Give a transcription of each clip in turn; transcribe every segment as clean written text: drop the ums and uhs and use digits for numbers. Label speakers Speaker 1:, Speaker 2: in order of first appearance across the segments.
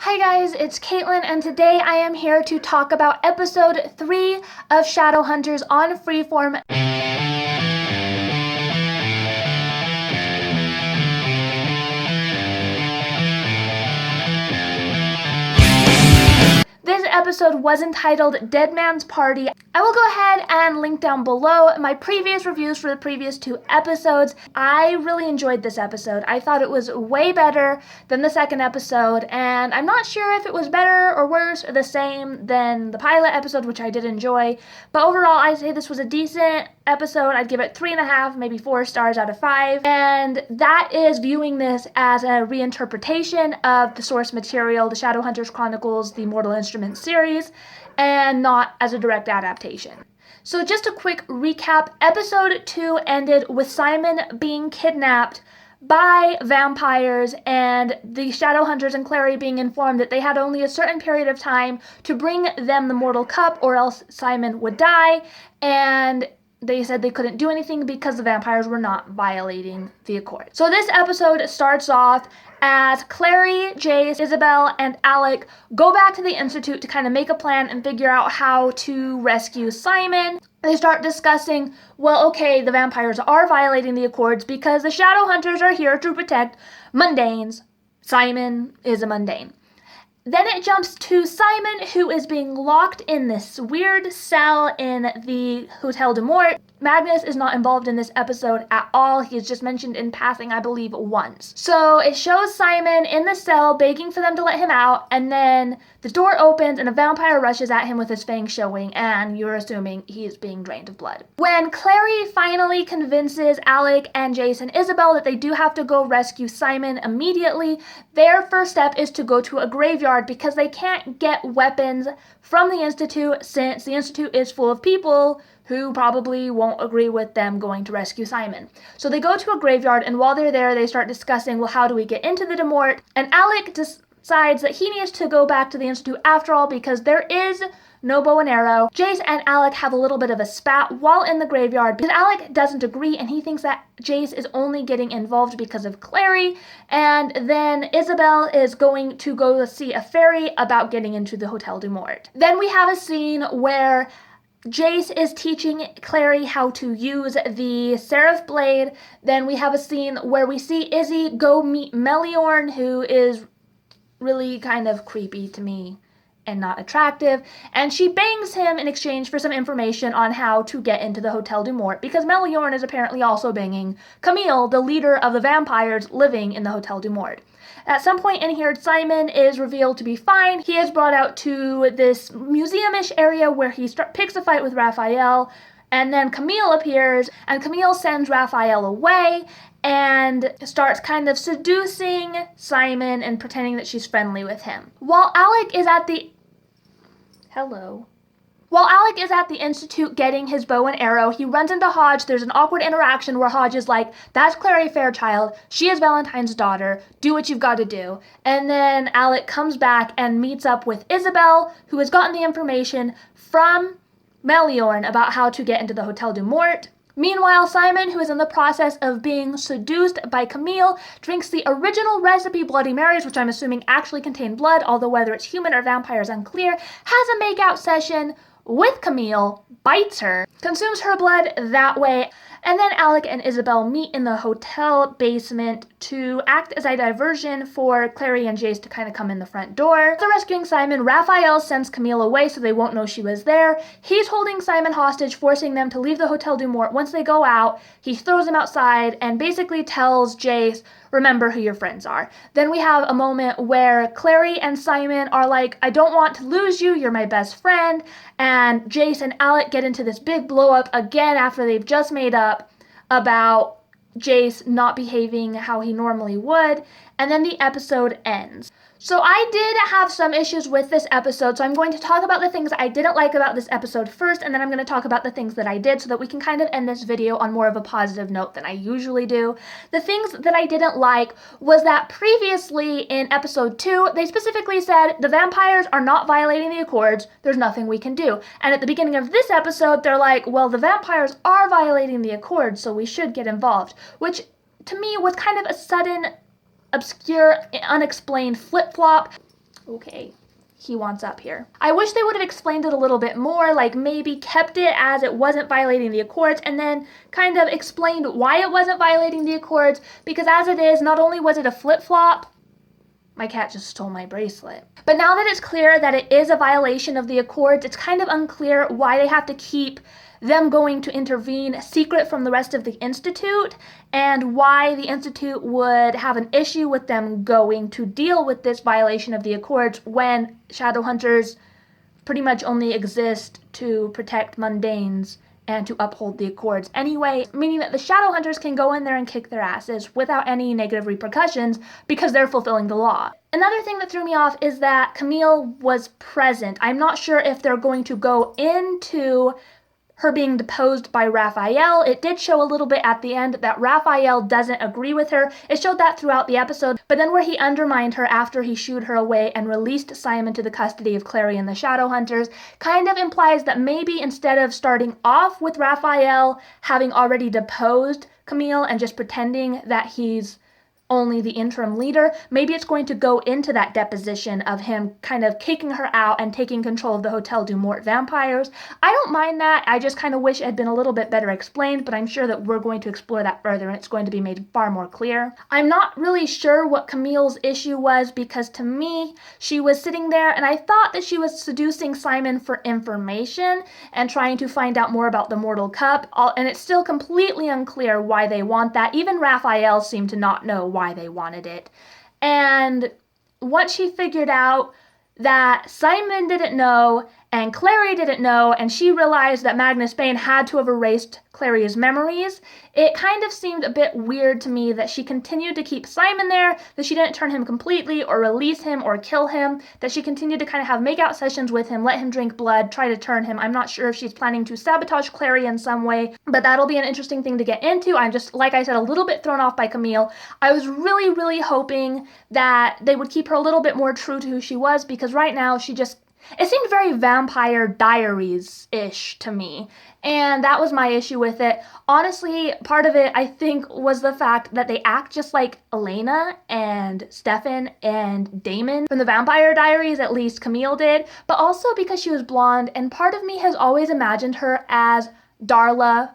Speaker 1: Hi guys, it's Caitlin, and today I am here to talk about episode 3 of Shadowhunters on Freeform. This episode was entitled Dead Man's Party. I will go ahead and link down below my previous reviews for the previous 2 episodes. I really enjoyed this episode. I thought it was way better than the second episode, and I'm not sure if it was better or worse or the same than the pilot episode, which I did enjoy. But overall, I'd say this was a decent episode. I'd give it 3.5, maybe 4 stars out of 5. And that is viewing this as a reinterpretation of the source material, the Shadowhunters Chronicles, the Mortal Instruments series, and not as a direct adaptation. So just a quick recap. Episode 2 ended with Simon being kidnapped by vampires and the Shadowhunters and Clary being informed that they had only a certain period of time to bring them the mortal cup or else Simon would die, and they said they couldn't do anything because the vampires were not violating the accord. So this episode starts off as Clary, Jace, Isabel, and Alec go back to the Institute to kind of make a plan and figure out how to rescue Simon. They start discussing, well, okay, the vampires are violating the accords because the Shadowhunters are here to protect mundanes. Simon is a mundane. Then it jumps to Simon, who is being locked in this weird cell in the Hotel de Mort. Magnus is not involved in this episode at all. He is just mentioned in passing, I believe, once. So it shows Simon in the cell begging for them to let him out, and then the door opens and a vampire rushes at him with his fangs showing, and you're assuming he is being drained of blood. When Clary finally convinces Alec and Jace and Isabel that they do have to go rescue Simon immediately, their first step is to go to a graveyard because they can't get weapons from the Institute since the Institute is full of people who probably won't agree with them going to rescue Simon. So they go to a graveyard, and while they're there, they start discussing, well, how do we get into the de Mort? And Alec decides that he needs to go back to the Institute after all because there is no bow and arrow. Jace and Alec have a little bit of a spat while in the graveyard because Alec doesn't agree and he thinks that Jace is only getting involved because of Clary, and then Isabel is going to go see a fairy about getting into the Hotel de Mort. Then we have a scene where Jace is teaching Clary how to use the Seraph Blade. Then we have a scene where we see Izzy go meet Meliorn, who is really kind of creepy to me and not attractive, and she bangs him in exchange for some information on how to get into the Hotel de Mort because Meliorn is apparently also banging Camille, the leader of the vampires living in the Hotel de Mort. At some point in here, Simon is revealed to be fine. He is brought out to this museum-ish area where he picks a fight with Raphael, and then Camille appears, and Camille sends Raphael away and starts kind of seducing Simon and pretending that she's friendly with him. While Alec is at the Institute getting his bow and arrow, he runs into Hodge. There's an awkward interaction where Hodge is like, that's Clary Fairchild. She is Valentine's daughter. Do what you've got to do. And then Alec comes back and meets up with Isabel, who has gotten the information from Meliorn about how to get into the Hotel de Mort. Meanwhile, Simon, who is in the process of being seduced by Camille, drinks the original recipe Bloody Marys, which I'm assuming actually contain blood, although whether it's human or vampire is unclear, has a makeout session with Camille, bites her, consumes her blood that way, and then Alec and Isabel meet in the hotel basement to act as a diversion for Clary and Jace to kind of come in the front door. After rescuing Simon, Raphael sends Camille away so they won't know she was there. He's holding Simon hostage, forcing them to leave the Hotel de Mort. Once they go out, he throws them outside and basically tells Jace, remember who your friends are. Then we have a moment where Clary and Simon are like, I don't want to lose you, you're my best friend, and Jace and Alec get into this big blow up again after they've just made up about Jace not behaving how he normally would, and then the episode ends. So I did have some issues with this episode, so I'm going to talk about the things I didn't like about this episode first, and then I'm going to talk about the things that I did so that we can kind of end this video on more of a positive note than I usually do. The things that I didn't like was that previously in episode 2, they specifically said the vampires are not violating the accords, there's nothing we can do. And at the beginning of this episode, they're like, well, the vampires are violating the accords, so we should get involved, which to me was kind of a sudden, obscure, unexplained flip-flop. Okay. He wants up here. I wish they would have explained it a little bit more, like maybe kept it as it wasn't violating the Accords and then kind of explained why it wasn't violating the Accords, because as it is, not only was it a flip-flop, my cat just stole my bracelet. But now that it's clear that it is a violation of the Accords, it's kind of unclear why they have to keep them going to intervene secret from the rest of the Institute, and why the Institute would have an issue with them going to deal with this violation of the Accords when Shadowhunters pretty much only exist to protect mundanes and to uphold the Accords anyway, meaning that the Shadowhunters can go in there and kick their asses without any negative repercussions because they're fulfilling the law. Another thing that threw me off is that Camille was present. I'm not sure if they're going to go into her being deposed by Raphael. It did show a little bit at the end that Raphael doesn't agree with her. It showed that throughout the episode, but then where he undermined her after he shooed her away and released Simon to the custody of Clary and the Shadowhunters kind of implies that maybe instead of starting off with Raphael having already deposed Camille and just pretending that he's only the interim leader, maybe it's going to go into that deposition of him kind of kicking her out and taking control of the Hotel du Mort vampires. I don't mind that. I just kind of wish it had been a little bit better explained, but I'm sure that we're going to explore that further and it's going to be made far more clear. I'm not really sure what Camille's issue was, because to me, she was sitting there and I thought that she was seducing Simon for information and trying to find out more about the Mortal Cup, and it's still completely unclear why they want that. Even Raphael seemed to not know why they wanted it. And once she figured out that Simon didn't know and Clary didn't know, and she realized that Magnus Bane had to have erased Clary's memories, it kind of seemed a bit weird to me that she continued to keep Simon there, that she didn't turn him completely or release him or kill him, that she continued to kind of have makeout sessions with him, let him drink blood, try to turn him. I'm not sure if she's planning to sabotage Clary in some way, but that'll be an interesting thing to get into. I'm just, like I said, a little bit thrown off by Camille. I was really, really hoping that they would keep her a little bit more true to who she was, because right now it seemed very Vampire Diaries-ish to me, and that was my issue with it. Honestly, part of it, I think, was the fact that they act just like Elena and Stefan and Damon from the Vampire Diaries, at least Camille did, but also because she was blonde, and part of me has always imagined her as Darla,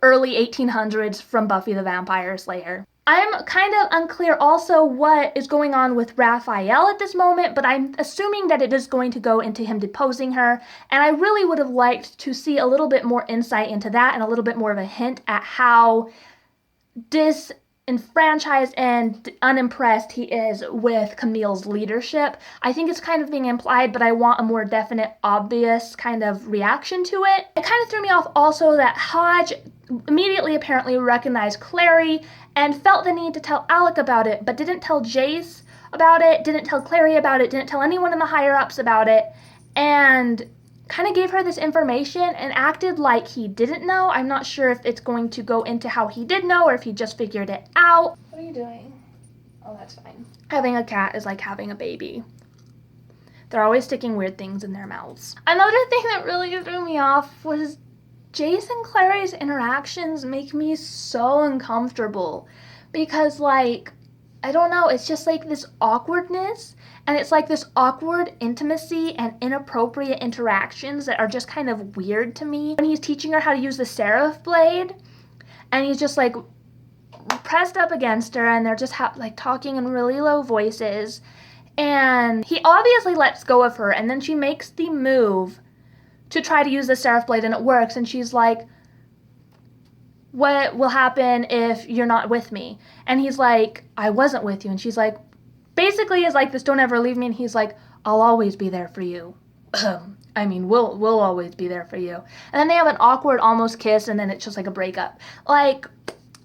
Speaker 1: early 1800s from Buffy the Vampire Slayer. I'm kind of unclear also what is going on with Raphael at this moment, but I'm assuming that it is going to go into him deposing her, and I really would have liked to see a little bit more insight into that and a little bit more of a hint at how disenfranchised and unimpressed he is with Camille's leadership. I think it's kind of being implied, but I want a more definite, obvious kind of reaction to it. It kind of threw me off also that Hodge immediately apparently recognized Clary and felt the need to tell Alec about it, but didn't tell Jace about it, didn't tell Clary about it, didn't tell anyone in the higher-ups about it, and kind of gave her this information and acted like he didn't know. I'm not sure if it's going to go into how he did know or if he just figured it out. What are you doing? Oh, that's fine. Having a cat is like having a baby. They're always sticking weird things in their mouths. Another thing that really threw me off was Jace and Clary's interactions make me so uncomfortable because, like, I don't know, it's just like this awkwardness, and it's like this awkward intimacy and inappropriate interactions that are just kind of weird to me. When he's teaching her how to use the Seraph blade, and he's just like pressed up against her, and they're just like talking in really low voices, and he obviously lets go of her, and then she makes the move to try to use the Seraph blade, and it works, and she's like, what will happen if you're not with me? And he's like, I wasn't with you. And she's like, basically is like this, don't ever leave me. And he's like, I'll always be there for you. I mean, we'll always be there for you. And then they have an awkward almost kiss, and then it's just like a breakup. Like,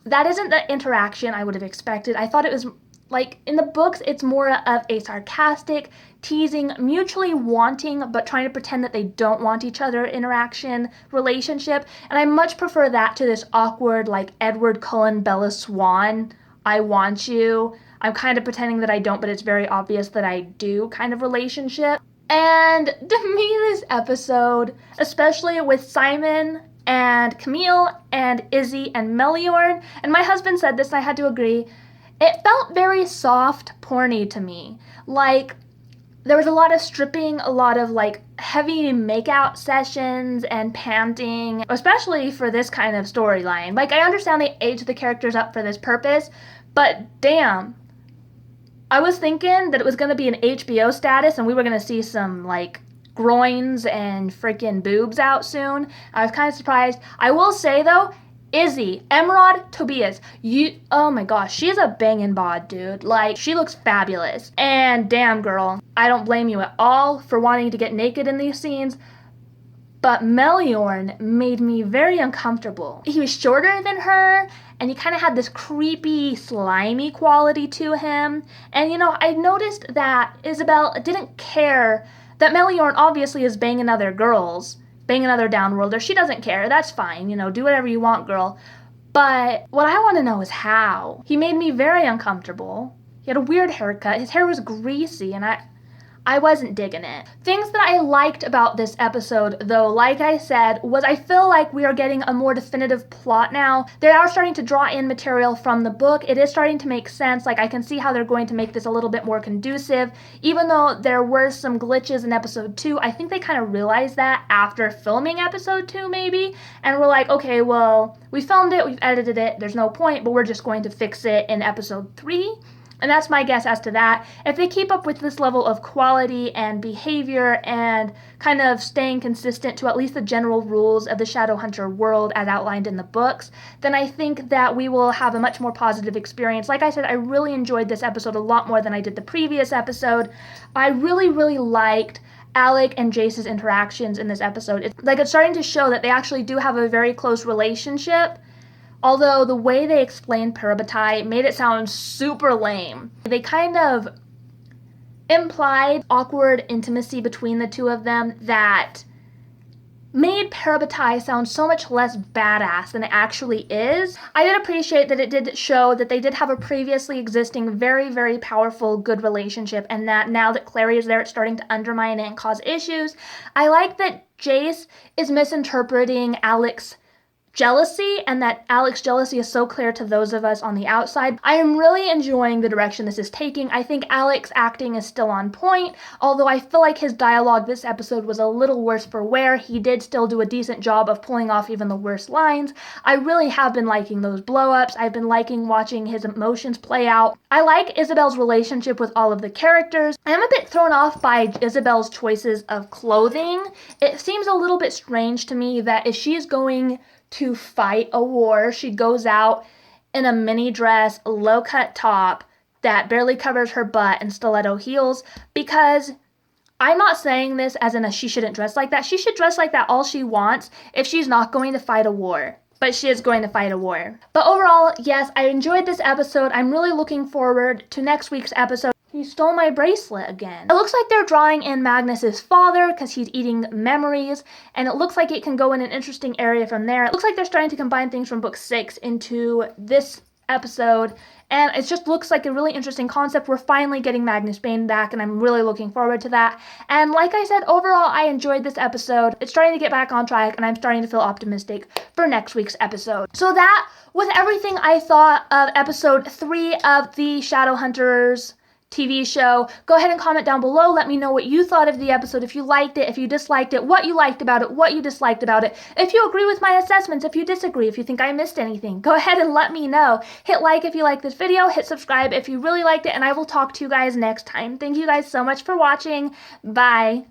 Speaker 1: that isn't the interaction I would have expected. I thought it was, like, in the books, it's more of a sarcastic, teasing, mutually wanting, but trying to pretend that they don't want each other interaction relationship. And I much prefer that to this awkward, like, Edward Cullen, Bella Swan, I want you, I'm kind of pretending that I don't, but it's very obvious that I do kind of relationship. And to me, this episode, especially with Simon and Camille and Izzy and Meliorn, and my husband said this and I had to agree, it felt very soft porny to me. Like, There was a lot of stripping, a lot of like heavy makeout sessions and panting, especially for this kind of storyline. Like, I understand they aged the characters up for this purpose, but damn, I was thinking that it was going to be an HBO status and we were going to see some like groins and freaking boobs out soon. I was kind of surprised. I will say though, Izzy, Emeraude, Tobias, oh my gosh, she's a bangin' bod, dude. Like, she looks fabulous. And damn, girl, I don't blame you at all for wanting to get naked in these scenes, but Meliorn made me very uncomfortable. He was shorter than her, and he kind of had this creepy, slimy quality to him. And you know, I noticed that Isabel didn't care that Meliorn obviously is banging other girls, banging other downworlders. She doesn't care. That's fine. You know, do whatever you want, girl. But what I want to know is how. He made me very uncomfortable. He had a weird haircut. His hair was greasy, and I wasn't digging it. Things that I liked about this episode, though, like I said, was I feel like we are getting a more definitive plot now. They are starting to draw in material from the book. It is starting to make sense. Like, I can see how they're going to make this a little bit more conducive. Even though there were some glitches in episode 2, I think they kind of realized that after filming episode 2, maybe. And we're like, okay, well, we filmed it, we've edited it, there's no point, but we're just going to fix it in episode 3. And that's my guess as to that. If they keep up with this level of quality and behavior and kind of staying consistent to at least the general rules of the Shadowhunter world as outlined in the books, then I think that we will have a much more positive experience. Like I said, I really enjoyed this episode a lot more than I did the previous episode. I really, really liked Alec and Jace's interactions in this episode. It's starting to show that they actually do have a very close relationship. Although the way they explained Parabatai made it sound super lame. They kind of implied awkward intimacy between the two of them that made Parabatai sound so much less badass than it actually is. I did appreciate that it did show that they did have a previously existing very, very powerful, good relationship, and that now that Clary is there, it's starting to undermine it and cause issues. I like that Jace is misinterpreting Alec's jealousy, and that Alec's jealousy is so clear to those of us on the outside. I am really enjoying the direction this is taking. I think Alec's acting is still on point, although I feel like his dialogue this episode was a little worse for wear. He did still do a decent job of pulling off even the worst lines. I really have been liking those blow-ups. I've been liking watching his emotions play out. I like Isabel's relationship with all of the characters. I am a bit thrown off by Isabel's choices of clothing. It seems a little bit strange to me that if she's going to fight a war, she goes out in a mini dress, low-cut top that barely covers her butt and stiletto heels, because I'm not saying this as in a she shouldn't dress like that. She should dress like that all she wants if she's not going to fight a war. But she is going to fight a war. But overall, yes, I enjoyed this episode. I'm really looking forward to next week's episode. He stole my bracelet again. It looks like they're drawing in Magnus's father because he's eating memories, and it looks like it can go in an interesting area from there. It looks like they're starting to combine things from book 6 into this episode, and it just looks like a really interesting concept. We're finally getting Magnus Bane back, and I'm really looking forward to that. And like I said, overall, I enjoyed this episode. It's starting to get back on track, and I'm starting to feel optimistic for next week's episode. So that was everything I thought of episode 3 of the Shadowhunters TV show. Go ahead and comment down below. Let me know what you thought of the episode, if you liked it, if you disliked it, what you liked about it, what you disliked about it, if you agree with my assessments, if you disagree, if you think I missed anything. Go ahead and let me know. Hit like if you like this video, hit subscribe if you really liked it, and I will talk to you guys next time. Thank you guys so much for watching. Bye.